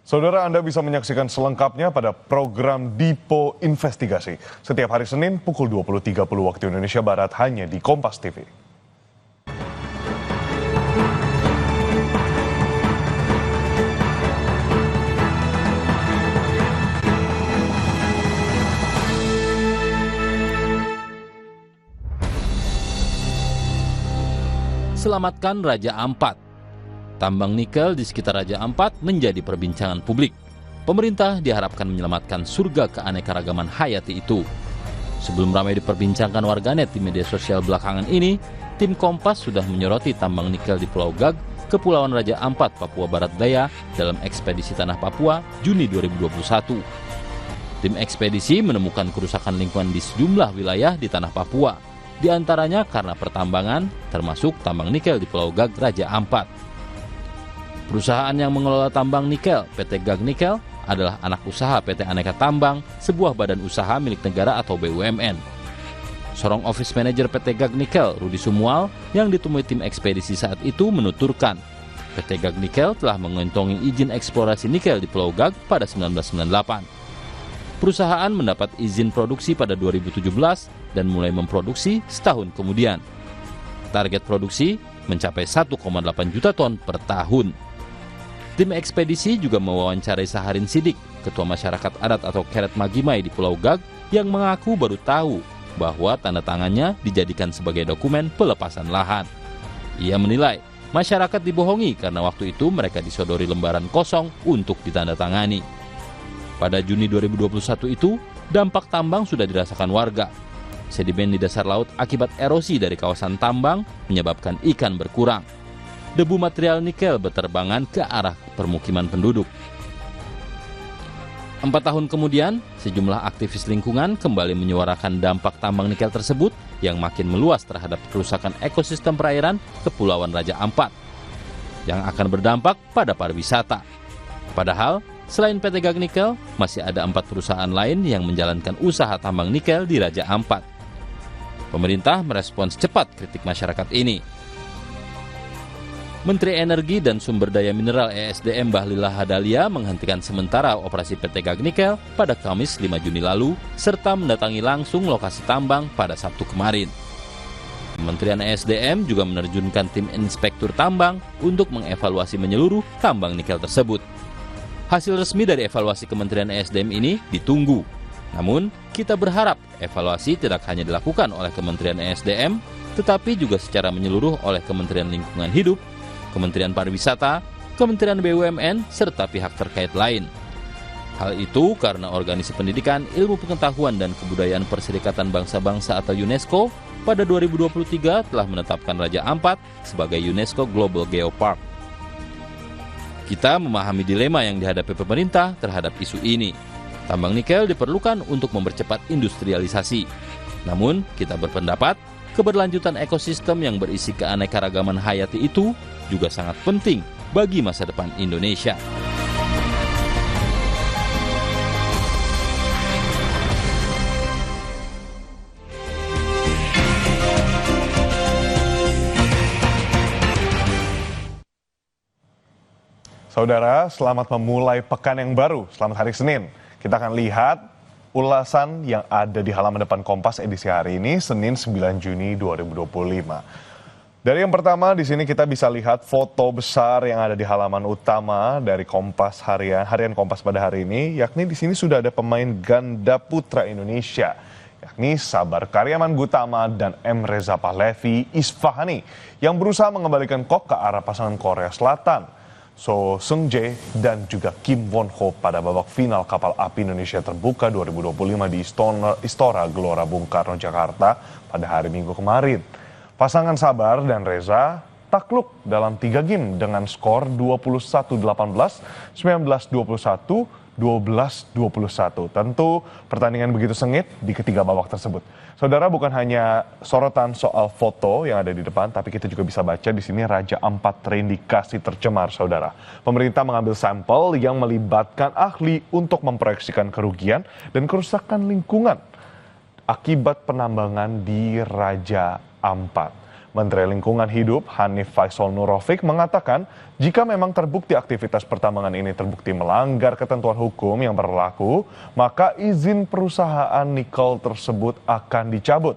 Saudara, Anda bisa menyaksikan selengkapnya pada program Dipo Investigasi setiap hari Senin pukul 20.30 waktu Indonesia Barat hanya di Kompas TV. Selamatkan Raja Ampat. Tambang nikel di sekitar Raja Ampat menjadi perbincangan publik. Pemerintah diharapkan menyelamatkan surga keanekaragaman hayati itu. Sebelum ramai diperbincangkan warganet di media sosial belakangan ini, tim Kompas sudah menyoroti tambang nikel di Pulau Gag, Kepulauan Raja Ampat, Papua Barat Daya dalam ekspedisi Tanah Papua Juni 2021. Tim ekspedisi menemukan kerusakan lingkungan di sejumlah wilayah di Tanah Papua, di antaranya karena pertambangan, termasuk tambang nikel di Pulau Gag, Raja Ampat. Perusahaan yang mengelola tambang nikel, PT Gag Nikel, adalah anak usaha PT Aneka Tambang, sebuah badan usaha milik negara atau BUMN. Seorang office manager PT Gag Nikel, Rudi Sumual, yang ditemui tim ekspedisi saat itu menuturkan, PT Gag Nikel telah mengantongi izin eksplorasi nikel di Pulau Gag pada 1998. Perusahaan mendapat izin produksi pada 2017 dan mulai memproduksi setahun kemudian. Target produksi mencapai 1,8 juta ton per tahun. Tim ekspedisi juga mewawancarai Saharin Sidik, Ketua Masyarakat Adat atau Keret Magimay di Pulau Gag, yang mengaku baru tahu bahwa tanda tangannya dijadikan sebagai dokumen pelepasan lahan. Ia menilai masyarakat dibohongi karena waktu itu mereka disodori lembaran kosong untuk ditandatangani. Pada Juni 2021 itu, dampak tambang sudah dirasakan warga. Sedimen di dasar laut akibat erosi dari kawasan tambang menyebabkan ikan berkurang. Debu material nikel berterbangan ke arah permukiman penduduk. 4 tahun kemudian, sejumlah aktivis lingkungan kembali menyuarakan dampak tambang nikel tersebut yang makin meluas terhadap kerusakan ekosistem perairan Kepulauan Raja Ampat, yang akan berdampak pada pariwisata. Padahal, selain PT Gag Nikel, masih ada 4 perusahaan lain yang menjalankan usaha tambang nikel di Raja Ampat. Pemerintah merespons cepat kritik masyarakat ini. Menteri Energi dan Sumber Daya Mineral ESDM Bahlil Lahadalia menghentikan sementara operasi PT Gag Nikel pada Kamis 5 Juni lalu, serta mendatangi langsung lokasi tambang pada Sabtu kemarin. Kementerian ESDM juga menerjunkan tim inspektur tambang untuk mengevaluasi menyeluruh tambang nikel tersebut. Hasil resmi dari evaluasi Kementerian ESDM ini ditunggu. Namun, kita berharap evaluasi tidak hanya dilakukan oleh Kementerian ESDM, tetapi juga secara menyeluruh oleh Kementerian Lingkungan Hidup, Kementerian Pariwisata, Kementerian BUMN, serta pihak terkait lain. Hal itu karena Organisasi Pendidikan, Ilmu Pengetahuan dan Kebudayaan Perserikatan Bangsa-Bangsa atau UNESCO pada 2023 telah menetapkan Raja Ampat sebagai UNESCO Global Geopark. Kita memahami dilema yang dihadapi pemerintah terhadap isu ini. Tambang nikel diperlukan untuk mempercepat industrialisasi. Namun, kita berpendapat keberlanjutan ekosistem yang berisi keanekaragaman hayati itu juga sangat penting bagi masa depan Indonesia. Saudara, selamat memulai pekan yang baru. Selamat hari Senin. Kita akan lihat ulasan yang ada di halaman depan Kompas edisi hari ini, Senin 9 Juni 2025. Dari yang pertama, di sini kita bisa lihat foto besar yang ada di halaman utama dari Kompas harian Kompas pada hari ini, yakni di sini sudah ada pemain ganda putra Indonesia, yakni Sabar Karyaman Gutama dan M. Reza Pahlavi Isfahani, yang berusaha mengembalikan kok ke arah pasangan Korea Selatan, So Seung Jae dan juga Kim Won Ho pada babak final Kapal Api Indonesia Terbuka 2025 di Istora Gelora Bung Karno, Jakarta pada hari Minggu kemarin. Pasangan Sabar dan Reza takluk dalam 3 game dengan skor 21-18, 19-21, 12-21. Tentu pertandingan begitu sengit di ketiga babak tersebut. Saudara, bukan hanya sorotan soal foto yang ada di depan, tapi kita juga bisa baca di sini Raja Ampat terindikasi tercemar, saudara. Pemerintah mengambil sampel yang melibatkan ahli untuk memproyeksikan kerugian dan kerusakan lingkungan akibat penambangan di Raja Ampat. Menteri Lingkungan Hidup Hanif Faisal Nurrofik mengatakan jika memang terbukti aktivitas pertambangan ini terbukti melanggar ketentuan hukum yang berlaku, maka izin perusahaan nikel tersebut akan dicabut.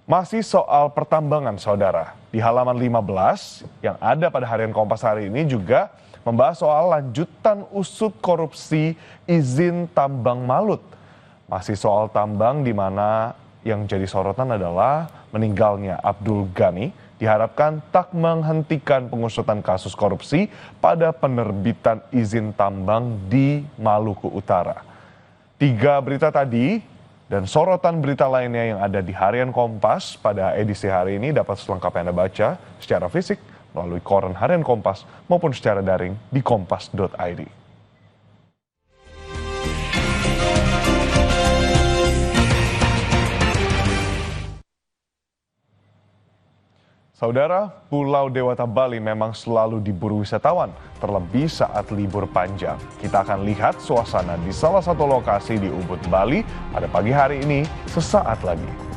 Masih soal pertambangan, saudara, di halaman 15 yang ada pada harian Kompas hari ini juga membahas soal lanjutan usut korupsi izin tambang Malut. Masih soal tambang di mana yang jadi sorotan adalah meninggalnya Abdul Ghani diharapkan tak menghentikan pengusutan kasus korupsi pada penerbitan izin tambang di Maluku Utara. 3 berita tadi dan sorotan berita lainnya yang ada di harian Kompas pada edisi hari ini dapat selengkapnya Anda baca secara fisik melalui koran harian Kompas maupun secara daring di kompas.id. Saudara, Pulau Dewata Bali memang selalu diburu wisatawan, terlebih saat libur panjang. Kita akan lihat suasana di salah satu lokasi di Ubud, Bali pada pagi hari ini sesaat lagi.